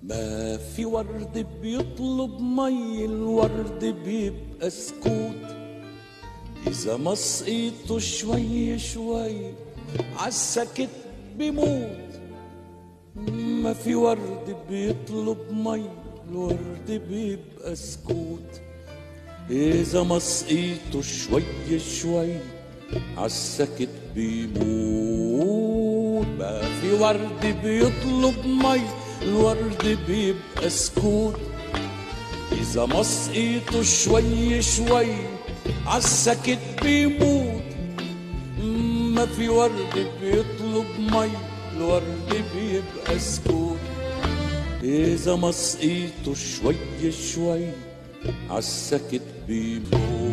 ما في ورد بيطلب مي، الورد بيبقى سكوت. إذا ما سقيته شوي شوي عالسكت بيموت. ما في ورد بيطلب مي، الورد بيبقى سكوت. إذا ما سقيته شوي شوي عالسكت بيموت. ما في ورد بيطلب مي، الورد بيبقى سكوت. إذا ما سقيته شوي شوي عالسكت بيموت. ما في ورد بيطلب مي، الورد بيبقى سكوت. إذا ما سقيته شوي شوي عالسكت بيموت.